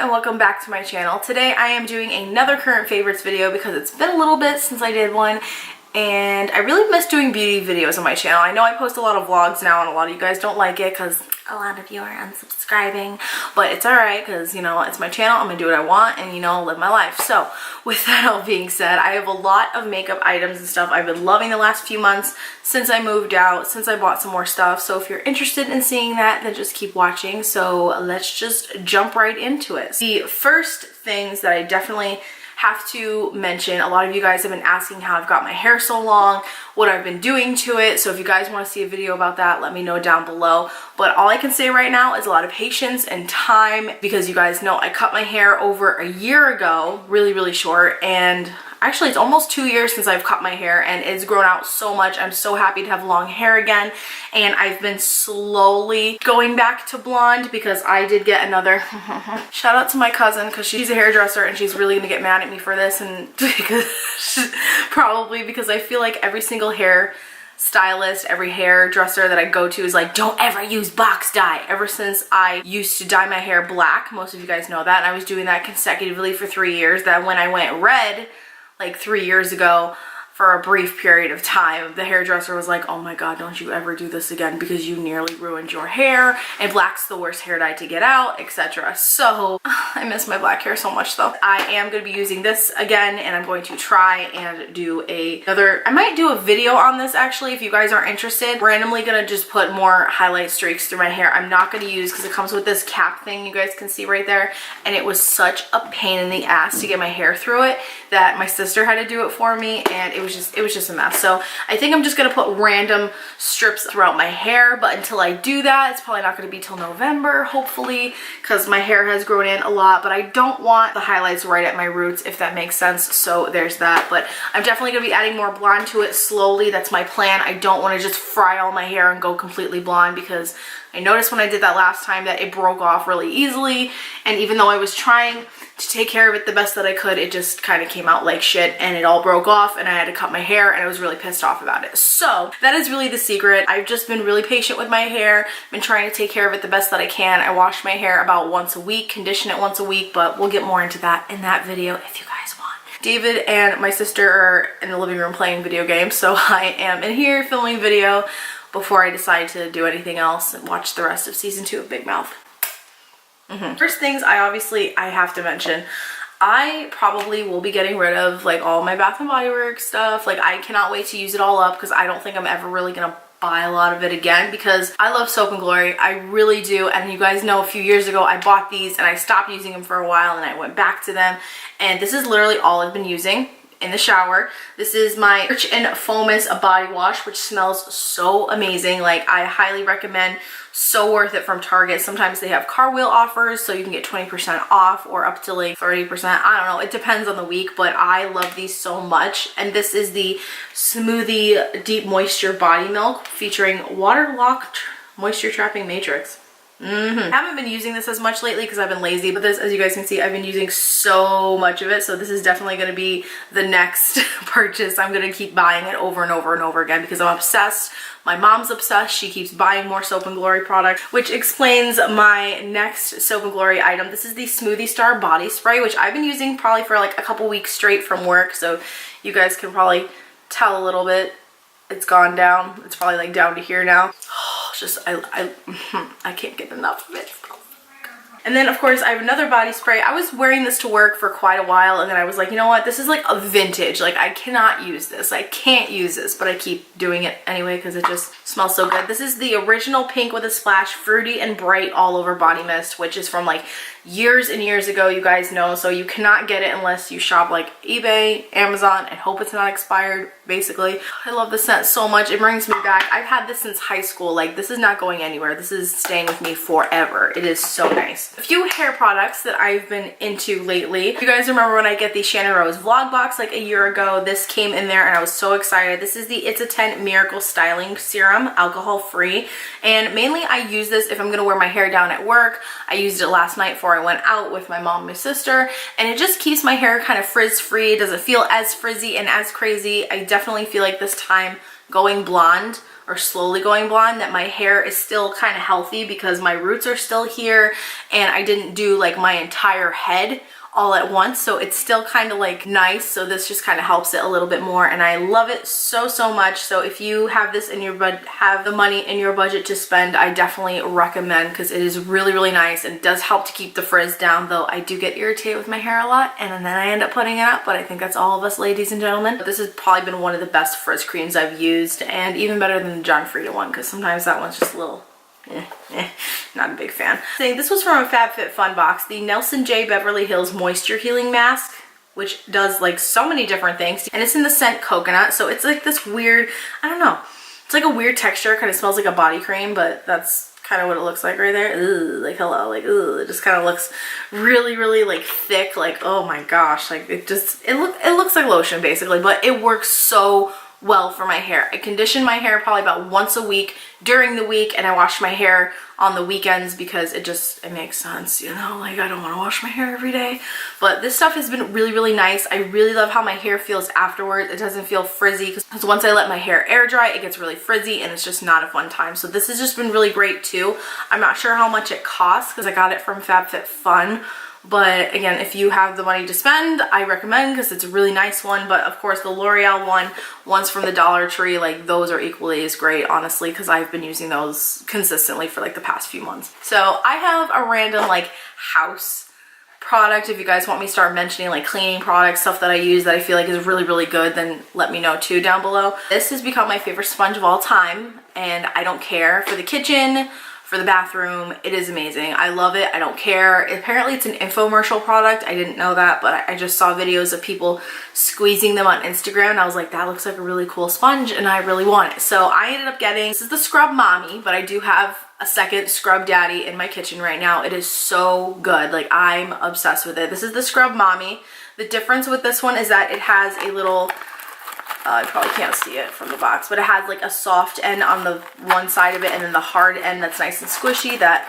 and welcome back to my channel. Today I am doing another current favorites video because it's been a little bit since I did one and I really miss doing beauty videos on my channel. I know I post a lot of vlogs now and a lot of you guys don't like it because a lot of you are unsubscribing, but it's alright because, you know, it's my channel. I'm gonna do what I want and, you know, live my life. So with that all being said, I have a lot of makeup items and stuff I've been loving the last few months since I moved out, since I bought some more stuff. So if you're interested in seeing that, then just keep watching. So let's just jump right into it. The first things that I definitely have to mention, a lot of you guys have been asking how I've got my hair so long, what I've been doing to it. So if you guys want to see a video about that, let me know down below. But all I can say right now is a lot of patience and time, because you guys know I cut my hair over a year ago, really short, and actually it's almost 2 years since I've cut my hair and it's grown out so much. I'm so happy to have long hair again, and I've been slowly going back to blonde because I did get another shout out to my cousin because she's a hairdresser and she's really gonna get mad at me for this, and because probably because I feel like every single hair stylist, every hairdresser that I go to is like, don't ever use box dye. Ever since I used to dye my hair black, most of you guys know that, and I was doing that consecutively for 3 years, that when I went red like 3 years ago for a brief period of time, the hairdresser was like, oh my god, don't you ever do this again because you nearly ruined your hair and black's the worst hair dye to get out, etc. So I miss my black hair so much though. I am going to be using this again, and I'm going to try and do I might do a video on this actually if you guys are interested. Randomly gonna just put more highlight streaks through my hair. I'm not going to use, because it comes with this cap thing you guys can see right there, and it was such a pain in the ass to get my hair through it that my sister had to do it for me, and it was just a mess. So I think I'm just gonna put random strips throughout my hair, but until I do that, it's probably not gonna be till November, hopefully, because my hair has grown in a lot, but I don't want the highlights right at my roots, if that makes sense. So there's that. But I'm definitely gonna be adding more blonde to it slowly. That's my plan. I don't want to just fry all my hair and go completely blonde, because I noticed when I did that last time that it broke off really easily, and even though I was trying to take care of it the best that I could, it just kind of came out like shit and it all broke off, and I had to cut my hair, and I was really pissed off about it. So that is really the secret. I've just been really patient with my hair, been trying to take care of it the best that I can. I wash my hair about once a week, condition it once a week, but we'll get more into that in that video if you guys want. David and my sister are in the living room playing video games, so I am in here filming video before I decide to do anything else and watch the rest of season 2 of Big Mouth. First things I have to mention, I probably will be getting rid of like all my Bath and Body Works stuff. Like, I cannot wait to use it all up because I don't think I'm ever really gonna buy a lot of it again, because I love Soap and Glory. I really do. And you guys know a few years ago I bought these and I stopped using them for a while and I went back to them, and this is literally all I've been using in the shower. This is my Rich and Foamus body wash, which smells so amazing. Like, I highly recommend. So worth it, from Target. Sometimes they have car wheel offers, so you can get 20% off or up to like 30%. I don't know, it depends on the week, but I love these so much. And this is the Smoothie Deep Moisture Body Milk featuring Water Lock Moisture Trapping Matrix. I haven't been using this as much lately because I've been lazy, but this, as you guys can see, I've been using so much of it. So this is definitely going to be the next purchase. I'm going to keep buying it over and over and over again because I'm obsessed. My mom's obsessed. She keeps buying more Soap and Glory products, which explains my next Soap and Glory item. This is the Smoothie Star Body Spray, which I've been using probably for like a couple weeks straight from work. So you guys can probably tell a little bit. It's gone down. It's probably like down to here now. Just I can't get enough of it. And then of course I have another body spray. I was wearing this to work for quite a while, and then I was like, you know what, this is like a vintage, like I cannot use this, I can't use this, but I keep doing it anyway because it just smells so good. This is the original Pink with a Splash Fruity and Bright All Over Body Mist, which is from like years and years ago, you guys know, so you cannot get it unless you shop like eBay, Amazon, and hope it's not expired, basically. I love this scent so much. It brings me back. I've had this since high school. Like, this is not going anywhere. This is staying with me forever. It is so nice. A few hair products that I've been into lately. You guys remember when I get the Shannon Rose vlog box like a year ago? This came in there and I was so excited. This is the It's a 10 Miracle Styling Serum, alcohol free, and mainly I use this if I'm gonna wear my hair down at work. I used it last night before I went out with my mom and my sister, and it just keeps my hair kind of frizz-free. It doesn't feel as frizzy and as crazy. I definitely feel like this time going blonde or slowly going blonde, that my hair is still kind of healthy because my roots are still here and I didn't do like my entire head all at once, so it's still kind of like nice. So this just kind of helps it a little bit more, and I love it so much. So if you have this in your have the money in your budget to spend, I definitely recommend, because it is really nice and it does help to keep the frizz down, though I do get irritated with my hair a lot and then I end up putting it up, but I think that's all of us ladies and gentlemen. But this has probably been one of the best frizz creams I've used, and even better than the John Frieda one, because sometimes that one's just a little not a big fan. This was from a FabFitFun box, the Nelson J Beverly Hills Moisture Healing Mask, which does like so many different things, and it's in the scent coconut, so it's like this weird, I don't know, it's like a weird texture, kind of smells like a body cream, but that's kind of what it looks like right there. Ugh, like hello, like ugh, it just kind of looks really like thick, like oh my gosh, like it looks like lotion basically, but it works so well for my hair. I condition my hair probably about once a week during the week, and I wash my hair on the weekends because it makes sense, you know, like I don't want to wash my hair every day. But this stuff has been really nice. I really love how my hair feels afterwards. It doesn't feel frizzy, because once I let my hair air dry, it gets really frizzy and it's just not a fun time. So this has just been really great too. I'm not sure how much it costs because I got it from FabFitFun. But again, if you have the money to spend, I recommend, because it's a really nice one. But of course the L'Oreal one's from the Dollar Tree, like those are equally as great, honestly, because I've been using those consistently for like the past few months. So I have a random like house product. If you guys want me to start mentioning like cleaning products, stuff that I use that I feel like is really good, then let me know too down below. This has become my favorite sponge of all time, and I don't care, for the kitchen, for the bathroom, it is amazing. I love it. I don't care. Apparently it's an infomercial product. I didn't know that, but I just saw videos of people squeezing them on Instagram, and I was like, that looks like a really cool sponge and I really want it. So I ended up getting, this is the Scrub Mommy, but I do have a second Scrub Daddy in my kitchen right now. It is so good. Like I'm obsessed with it. This is the Scrub Mommy. The difference with this one is that it has a little, you probably can't see it from the box, but it has like a soft end on the one side of it and then the hard end that's nice and squishy. That,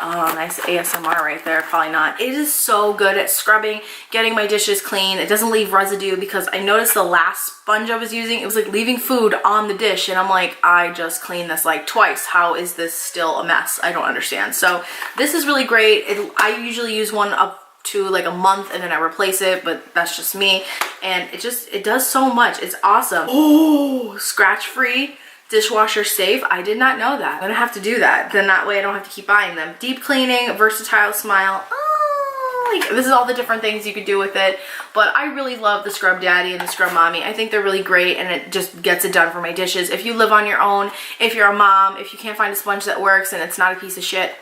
oh, nice ASMR right there. Probably not. It is so good at scrubbing, getting my dishes clean. It doesn't leave residue, because I noticed the last sponge I was using, it was like leaving food on the dish, and I'm like, I just cleaned this like twice. How is this still a mess? I don't understand. So this is really great. I usually use one up to like a month and then I replace it, but that's just me, and it does so much. It's awesome. Oh, scratch free, dishwasher safe. I did not know that. I'm gonna have to do that, then that way I don't have to keep buying them. Deep cleaning, versatile smile. Oh, like this is all the different things you could do with it. But I really love the Scrub Daddy and the Scrub Mommy. I think they're really great, and it just gets it done for my dishes. If you live on your own, if you're a mom, if you can't find a sponge that works and it's not a piece of shit,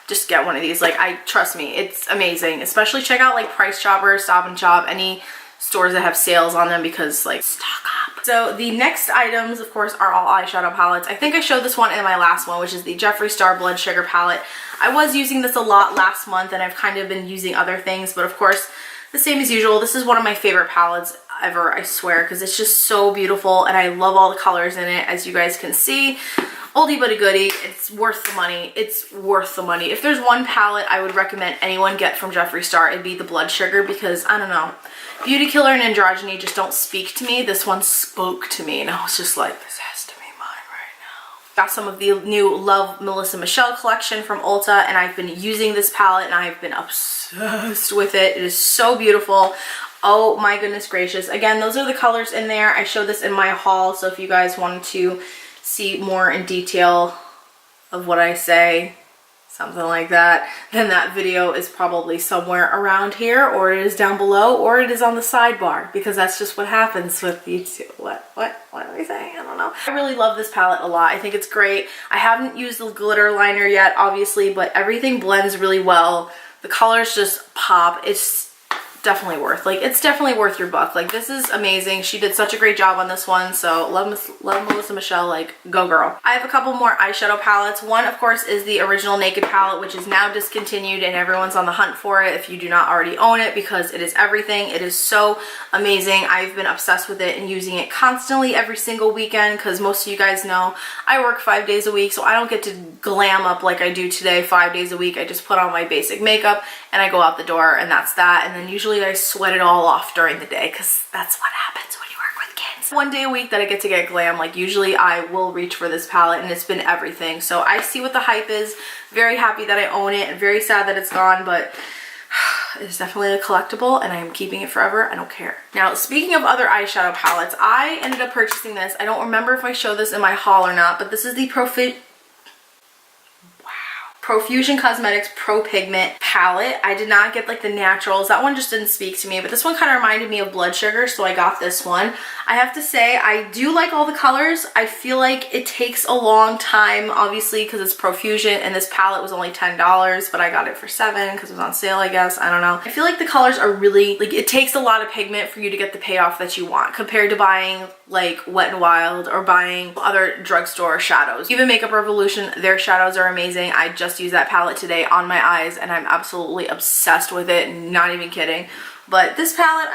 just get one of these. Like, trust me, it's amazing. Especially check out like Price Chopper, Stop and Shop, any stores that have sales on them, because like stock up. So the next items, of course, are all eyeshadow palettes. I think I showed this one in my last one, which is the Jeffree Star Blood Sugar palette. I was using this a lot last month, and I've kind of been using other things, but of course, the same as usual. This is one of my favorite palettes ever, I swear, because it's just so beautiful, and I love all the colors in it, as you guys can see. Oldie but a goodie. It's worth the money. It's worth the money. If there's one palette I would recommend anyone get from Jeffree Star, it'd be the Blood Sugar, because I don't know, Beauty Killer and Androgyny just don't speak to me. This one spoke to me, and I was just like, this has to be mine right now. Got some of the new Love Melissa Michelle collection from Ulta, and I've been using this palette and I've been obsessed with it. It is so beautiful. Oh my goodness gracious. Again, those are the colors in there. I showed this in my haul, so if you guys wanted to see more in detail of what I say, something like that, then that video is probably somewhere around here, or it is down below, or it is on the sidebar, because that's just what happens with YouTube. What am I saying? I don't know. I really love this palette a lot. I think it's great. I haven't used the glitter liner yet, obviously, but everything blends really well. The colors just pop. It's definitely worth, like, it's definitely worth your buck. Like, this is amazing. She did such a great job on this one, so love Melissa Michelle, like, go girl. I have a couple more eyeshadow palettes. One, of course, is the original Naked palette, which is now discontinued, and everyone's on the hunt for it if you do not already own it, because it is everything. It is so amazing. I've been obsessed with it and using it constantly every single weekend, because most of you guys know I work 5 days a week, so I don't get to glam up like I do today 5 days a week. I just put on my basic makeup and I go out the door, and that's that. And then usually I sweat it all off during the day, because that's what happens when you work with kids. nice. One day a week that I get to get Glam. Like usually I will reach for this palette and it's been everything. So I see what the hype is. Very happy that I own it and very sad that it's gone, but it's definitely a collectible and I am keeping it forever. I don't care. Now, speaking of other eyeshadow palettes, I ended up purchasing this. I don't remember if I showed this in my haul or not, but this is the Profusion Cosmetics Pro Pigment palette. I did not get like the naturals. That one just didn't speak to me, but this one kind of reminded me of Blood Sugar, so I got this one. I have to say, I do like all the colors. I feel like it takes a long time, obviously, because it's Profusion, and this palette was only $10, but I got it for $7 because it was on sale, I guess. I don't know. I feel like the colors are really, like, it takes a lot of pigment for you to get the payoff that you want compared to buying like Wet n Wild or buying other drugstore shadows. Even Makeup Revolution, their shadows are amazing. I just used that palette today on my eyes and I'm absolutely obsessed with it, not even kidding. But this palette,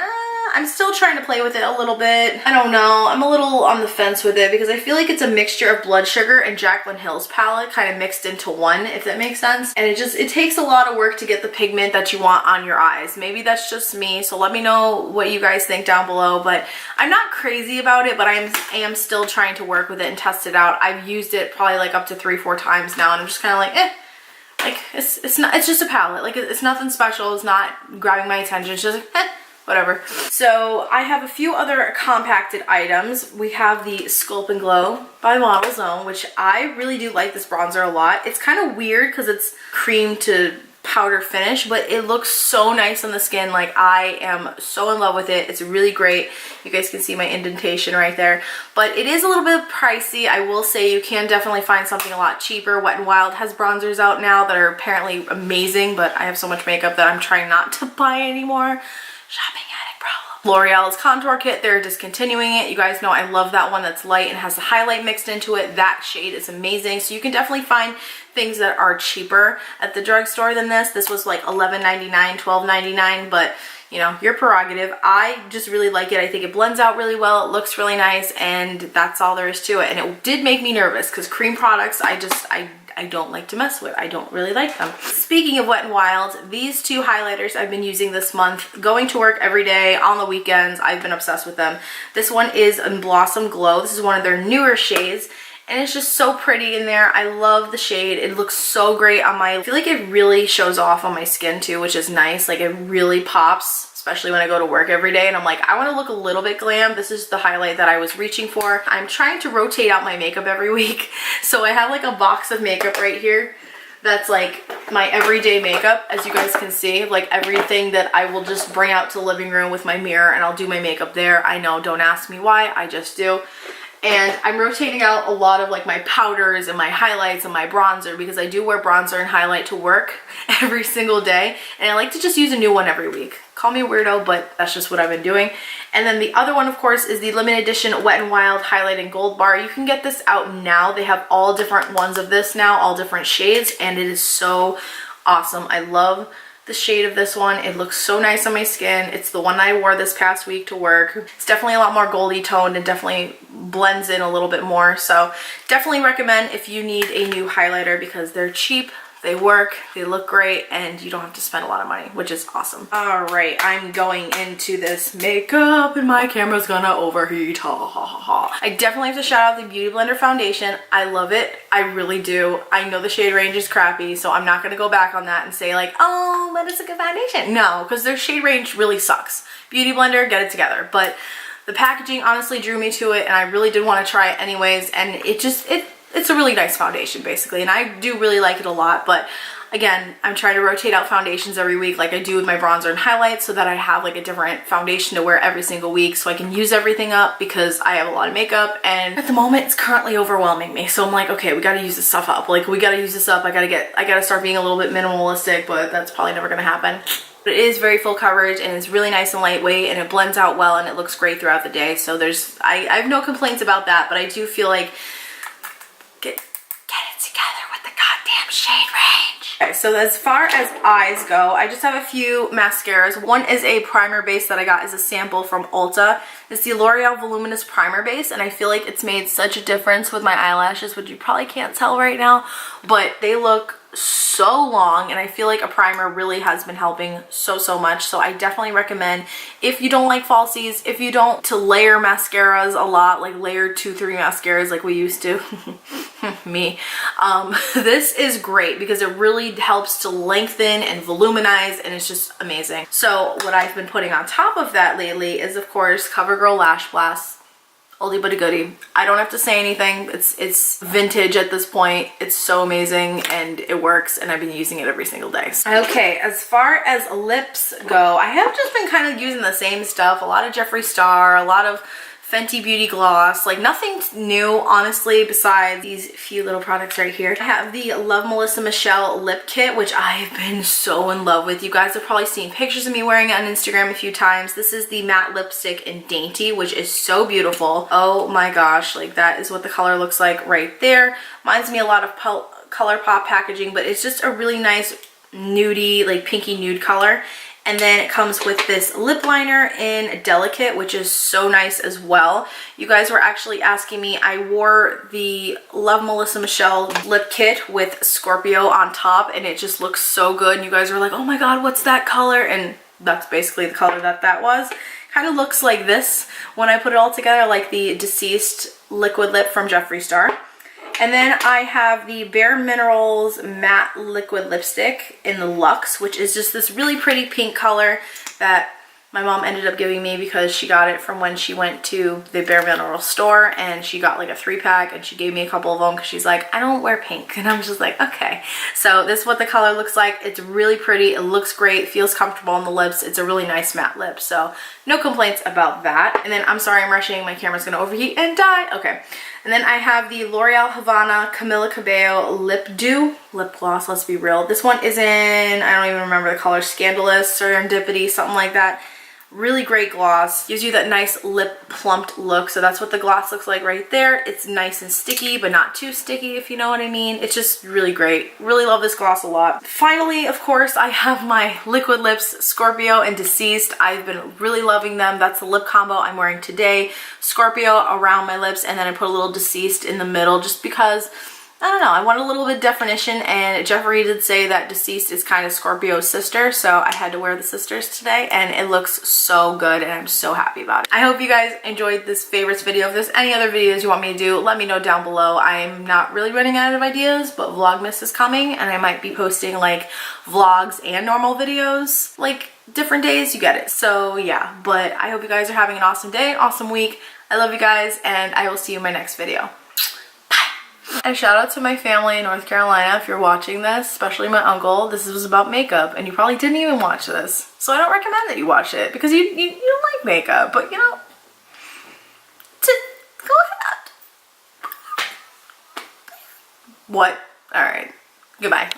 I'm still trying to play with it a little bit. I don't know, I'm a little on the fence with it because I feel like it's a mixture of Blood Sugar and Jaclyn Hill's palette kind of mixed into one, if that makes sense. And it takes a lot of work to get the pigment that you want on your eyes. Maybe that's just me, so let me know what you guys think down below. But I'm not crazy about it, but I am still trying to work with it and test it out. I've used it probably like up to 3-4 times now and I'm just kind of like, like it's just a palette. Like it's nothing special. It's not grabbing my attention. It's just like, whatever. So I have a few other compacted items. We have the Sculpt and Glow by Model Zone, which I really do like this bronzer a lot. It's kind of weird because it's cream to powder finish, but it looks so nice on the skin. Like I am so in love with it. It's really great. You guys can see my indentation right there, but it is a little bit pricey. I will say you can definitely find something a lot cheaper. Wet n Wild has bronzers out now that are apparently amazing, but I have so much makeup that I'm trying not to buy anymore. Shopping addict problem. L'Oreal's contour kit, they're discontinuing it. You guys know I love that one that's light and has the highlight mixed into it. That shade is amazing. So you can definitely find things that are cheaper at the drugstore than this. This was like $11.99, $12.99, but you know, your prerogative. I just really like it. I think it blends out really well. It looks really nice, and that's all there is to it. And it did make me nervous because cream products, I don't like to mess with. I don't really like them. Speaking of Wet n Wild, these two highlighters I've been using this month, going to work every day, on the weekends. I've been obsessed with them. This one is in Blossom Glow. This is one of their newer shades, and it's just so pretty in there. I love the shade. It looks so great on my, I feel like it really shows off on my skin too, which is nice. Like it really pops, especially when I go to work every day and I'm like, I want to look a little bit glam. This is the highlight that I was reaching for. I'm trying to rotate out my makeup every week. So I have like a box of makeup right here that's like my everyday makeup, as you guys can see, like everything that I will just bring out to the living room with my mirror and I'll do my makeup there. I know, don't ask me why, I just do. And I'm rotating out a lot of like my powders and my highlights and my bronzer because I do wear bronzer and highlight to work every single day. And I like to just use a new one every week. Call me a weirdo, but that's just what I've been doing. And then the other one, of course, is the limited edition Wet n Wild Highlight and Gold Bar. You can get this out now. They have all different ones of this now, all different shades, and it is so awesome. I love the shade of this one. It looks so nice on my skin. It's the one I wore this past week to work. It's definitely a lot more goldy toned and definitely blends in a little bit more. So definitely recommend if you need a new highlighter because they're cheap, they work, they look great, and you don't have to spend a lot of money, which is awesome. All right, I'm going into this makeup and my camera's gonna overheat. Ha ha ha ha. I definitely have to shout out the Beauty Blender foundation. I love it. I really do. I know the shade range is crappy, so I'm not gonna go back on that and say like, oh, but it's a good foundation. No, because their shade range really sucks. Beauty Blender, get it together. But the packaging honestly drew me to it, and I really did want to try it anyways, and it's a really nice foundation basically, and I do really like it a lot. But again, I'm trying to rotate out foundations every week like I do with my bronzer and highlights so that I have like a different foundation to wear every single week so I can use everything up because I have a lot of makeup and at the moment it's currently overwhelming me. So I'm like, okay, we gotta use this stuff up. Like we gotta use this up. I gotta start being a little bit minimalistic, but that's probably never gonna happen. But it is very full coverage and it's really nice and lightweight and it blends out well and it looks great throughout the day. So I have no complaints about that, but I do feel like get it together with the goddamn shade range. Okay, so as far as eyes go, I just have a few mascaras. One is a primer base that I got as a sample from ULTA. It's the L'Oreal Voluminous Primer Base, and I feel like it's made such a difference with my eyelashes, which you probably can't tell right now, but they look so long, and I feel like a primer really has been helping so much. So I definitely recommend, if you don't like falsies, if you don't to layer mascaras a lot, like layer 2-3 mascaras like we used to, me, this is great because it really helps to lengthen and voluminize, and it's just amazing. So what I've been putting on top of that lately is, of course, CoverGirl Lash Blast. Oldie but a goodie. I don't have to say anything. It's vintage at this point. It's so amazing and it works, and I've been using it every single day. Okay, as far as lips go, I have just been kind of using the same stuff. A lot of Jeffree Star, a lot of Fenty Beauty Gloss, like nothing new honestly besides these few little products right here. I have the Love Melissa Michelle lip kit, which I've been so in love with. You guys have probably seen pictures of me wearing it on Instagram a few times. This is the matte lipstick in Dainty, which is so beautiful. Oh my gosh, like that is what the color looks like right there. Reminds me a lot of ColourPop packaging, but it's just a really nice nudie, like pinky nude color. And then it comes with this lip liner in Delicate, which is so nice as well. You guys were actually asking me, I wore the Love Melissa Michelle lip kit with Scorpio on top, and it just looks so good. And you guys were like, oh my god, what's that color? And that's basically the color that was. Kind of looks like this when I put it all together, like the Deceased liquid lip from Jeffree Star. And then I have the Bare Minerals matte liquid lipstick in the Luxe, which is just this really pretty pink color that my mom ended up giving me because she got it from when she went to the Bare Minerals store, and she got like a 3-pack, and she gave me a couple of them because she's like, I don't wear pink. And I'm just like, okay. So this is what the color looks like. It's really pretty. It looks great. Feels comfortable on the lips. It's a really nice matte lip. So no complaints about that. And then I'm sorry I'm rushing. My camera's going to overheat and die. Okay. And then I have the L'Oreal Havana Camila Cabello Lip Dew lip gloss. Let's be real. This one is in, I don't even remember the color, Scandalous, Serendipity, something like that. Really great gloss. Gives you that nice lip plumped look. So that's what the gloss looks like right there. It's nice and sticky, but not too sticky, if you know what I mean. It's just really great. Really love this gloss a lot. Finally, of course, I have my liquid lips, Scorpio and Deceased. I've been really loving them. That's the lip combo I'm wearing today. Scorpio around my lips, and then I put a little Deceased in the middle just because, I don't know, I want a little bit of definition, and Jeffree did say that Deceased is kind of Scorpio's sister, so I had to wear the sisters today, and it looks so good, and I'm so happy about it. I hope you guys enjoyed this favorites video. If there's any other videos you want me to do, let me know down below. I'm not really running out of ideas, but Vlogmas is coming, and I might be posting like vlogs and normal videos, like different days, you get it. So yeah, but I hope you guys are having an awesome day, awesome week. I love you guys, and I will see you in my next video. And shout out to my family in North Carolina if you're watching this, especially my uncle. This was about makeup, and you probably didn't even watch this. So I don't recommend that you watch it because you don't like makeup, but you know, go ahead. What? Alright. Goodbye.